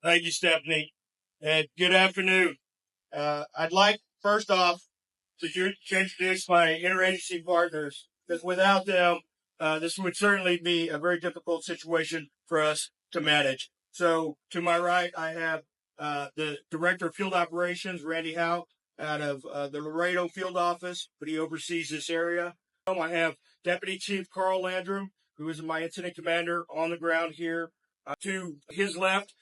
Thank you, Stephanie, and good afternoon. I'd like, first off, to introduce my interagency partners, because without them, this would certainly be a very difficult situation for us to manage. So, to my right, I have the Director of Field Operations, Randy Howe, out of the Laredo Field Office, but he oversees this area. I have Deputy Chief Carl Landrum, who is my incident commander on the ground here. To his left,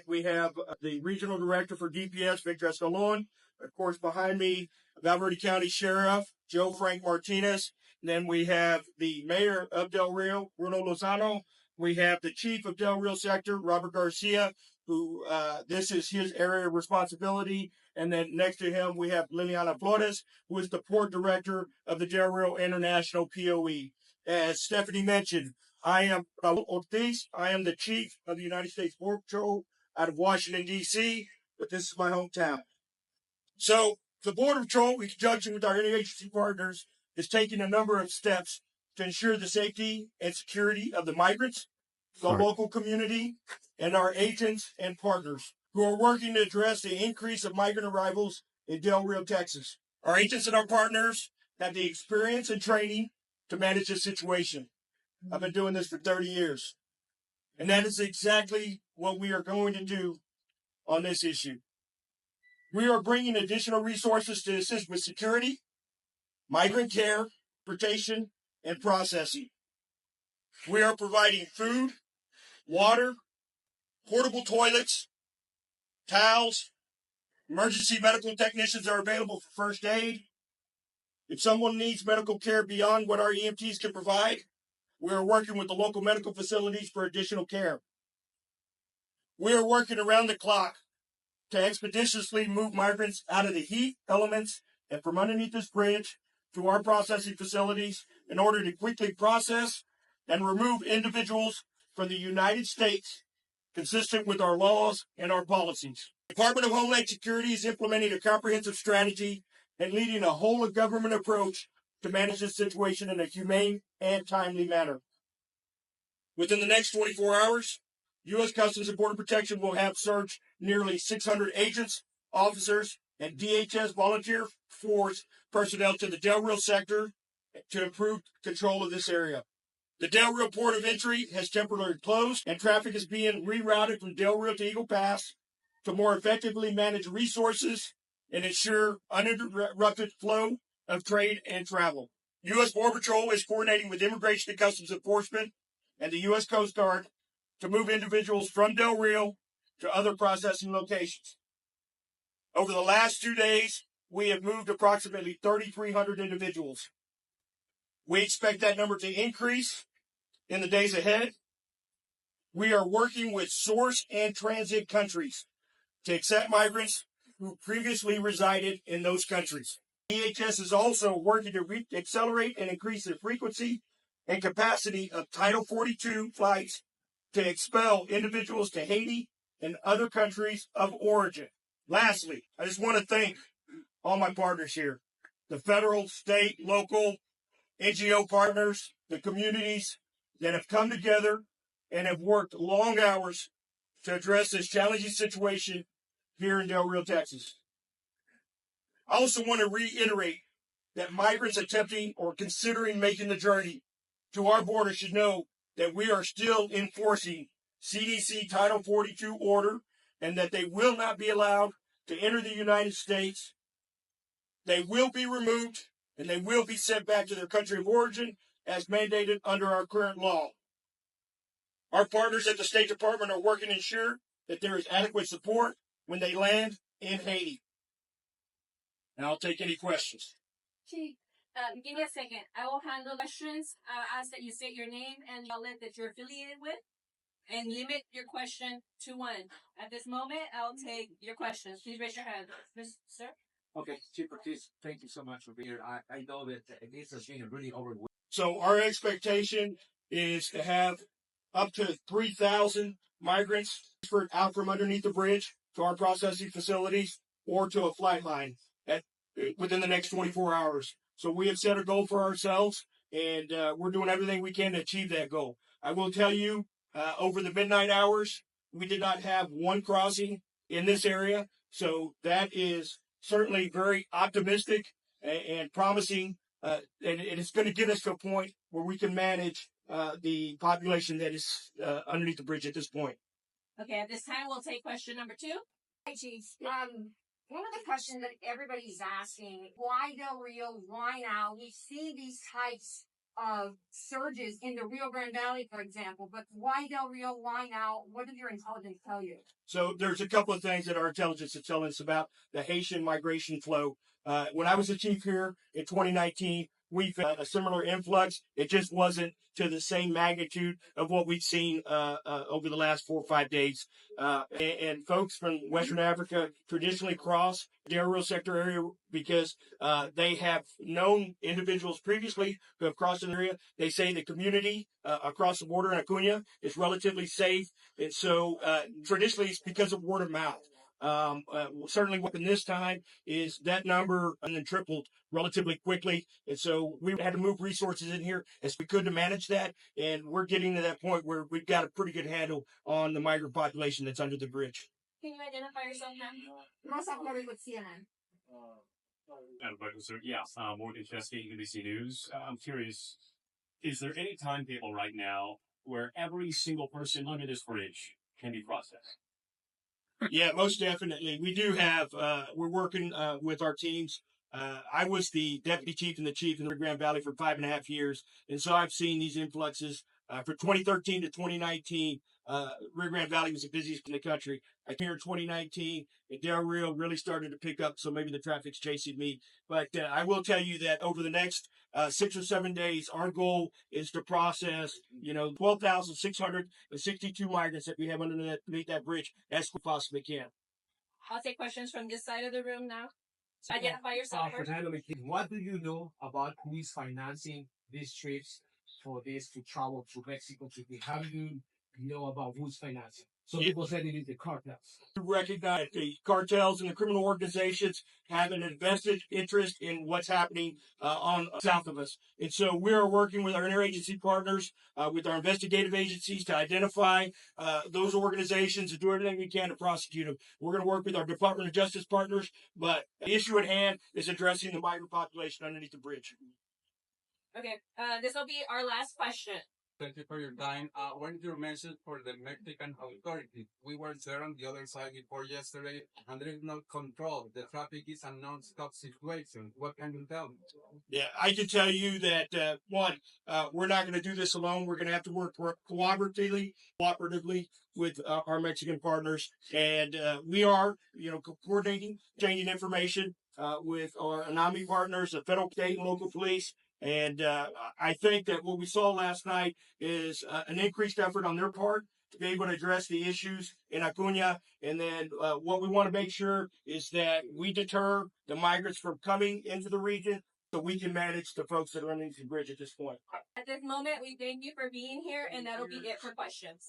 we have the Regional Director for DPS, Victor Escalon. Of course, behind me, Valverde County Sheriff, Joe Frank Martinez. And then we have the Mayor of Del Rio, Bruno Lozano. We have the Chief of Del Rio Sector, Robert Garcia, who this is his area of responsibility. And then next to him, we have Liliana Flores, who is the Port Director of the Del Rio International POE. As Stephanie mentioned, I am Raul Ortiz. I am the Chief of the United States Border Patrol out of Washington, D.C., but this is my hometown. So the Border Patrol, in conjunction with our interagency partners, is taking a number of steps to ensure the safety and security of the migrants, the local community, and our agents and partners who are working to address the increase of migrant arrivals in Del Rio, Texas. Our agents and our partners have the experience and training to manage this situation. I've been doing this for 30 years. And that is exactly what we are going to do on this issue. We are bringing additional resources to assist with security, migrant care, transportation, and processing. We are providing food, water, portable toilets, towels. Emergency medical technicians are available for first aid. If someone needs medical care beyond what our EMTs can provide, we are working with the local medical facilities for additional care. We are working around the clock to expeditiously move migrants out of the heat, elements, and from underneath this bridge to our processing facilities in order to quickly process and remove individuals from the United States consistent with our laws and our policies. The Department of Homeland Security is implementing a comprehensive strategy and leading a whole-of-government approach to manage this situation in a humane and timely manner. Within the next 24 hours, U.S. Customs and Border Protection will have searched nearly 600 agents, officers, and DHS volunteer force personnel to the Del Rio sector to improve control of this area. The Del Rio Port of Entry has temporarily closed, and traffic is being rerouted from Del Rio to Eagle Pass to more effectively manage resources and ensure uninterrupted flow of trade and travel. U.S. Border Patrol is coordinating with Immigration and Customs Enforcement and the U.S. Coast Guard to move individuals from Del Rio to other processing locations. Over the last 2 days, we have moved approximately 3,300 individuals. We expect that number to increase in the days ahead. We are working with source and transit countries to accept migrants who previously resided in those countries. DHS is also working to accelerate and increase the frequency and capacity of Title 42 flights to expel individuals to Haiti and other countries of origin. Lastly, I just want to thank all my partners here, the federal, state, local, NGO partners, the communities that have come together and have worked long hours to address this challenging situation here in Del Rio, Texas. I also want to reiterate that migrants attempting or considering making the journey to our border should know that we are still enforcing CDC Title 42 order and that they will not be allowed to enter the United States. They will be removed and they will be sent back to their country of origin as mandated under our current law. Our partners at the State Department are working to ensure that there is adequate support when they land in Haiti. And I'll take any questions. Chief, give me a second. I will handle questions. I'll ask that you state your name and the outlet that you're affiliated with, and limit your question to one. At this moment, I'll take your questions. Please raise your hand. Sir? Okay, Chief Ortiz, thank you so much for being here. I know that this has been really overwhelming. So our expectation is to have up to 3,000 migrants transferred out from underneath the bridge to our processing facilities or to a flight line within the next 24 hours. So we have set a goal for ourselves, and we're doing everything we can to achieve that goal. I will tell you, over the midnight hours, we did not have one crossing in this area. So that is certainly very optimistic and promising. And it's going to get us to a point where we can manage the population that is underneath the bridge at this point. Okay, at this time, we'll take question number 2. Hi, Chief. One of the questions that everybody's asking, why Del Rio, why now? We see these types of surges in the Rio Grande Valley, for example, but why Del Rio, why now? What did your intelligence tell you? So there's a couple of things that our intelligence is telling us about the Haitian migration flow. When I was the chief here in 2019, we had a similar influx. It just wasn't to the same magnitude of what we've seen over the last 4 or 5 days. And folks from Western Africa traditionally cross the Del Rio sector area because they have known individuals previously who have crossed the area. They say the community across the border in Acuña is relatively safe. And so traditionally it's because of word of mouth. Certainly what in this time is that number and then tripled relatively quickly. And so we had to move resources in here as we could to manage that. And we're getting to that point where we've got a pretty good handle on the migrant population that's under the bridge. Can you identify yourself, ma'am? Rosa Flores with CNN. Morgan Chesky, NBC News. I'm curious, is there any timetable right now where every single person under this bridge can be processed? Yeah, most definitely. We do have, we're working with our teams. I was the deputy chief and the chief in the Rio Grande Valley for 5.5 years. And so I've seen these influxes for 2013 to 2019. Rio Grande Valley was the busiest in the country. I came here in 2019, and Del Rio really started to pick up, so maybe the traffic's chasing me. But I will tell you that over the next 6 or 7 days, our goal is to process, 12,662 migrants that we have underneath that bridge as we possibly can. I'll take questions from this side of the room now. Identify yourself first. What do you know about who is financing these trips for this to travel to Mexico City? How do you know about who's financing? So people said it is the cartels. We recognize the cartels and the criminal organizations have an invested interest in what's happening on south of us. And so we're working with our interagency partners, with our investigative agencies to identify those organizations and do everything we can to prosecute them. We're going to work with our Department of Justice partners, but the issue at hand is addressing the migrant population underneath the bridge. Okay, this will be our last question. Thank you for your time. When you mentioned for the Mexican authorities, we were there on the other side before yesterday, and there is no control. The traffic is a non-stop situation. What can you tell me? Yeah, I can tell you that, we're not going to do this alone. We're going to have to work cooperatively with our Mexican partners. And we are, coordinating, changing information with our ANAMI partners, the federal, state, and local police. And I think that what we saw last night is an increased effort on their part to be able to address the issues in Acuña. And then what we want to make sure is that we deter the migrants from coming into the region so we can manage the folks that are underneath the bridge at this point. At this moment, we thank you for being here, and that'll be it for questions.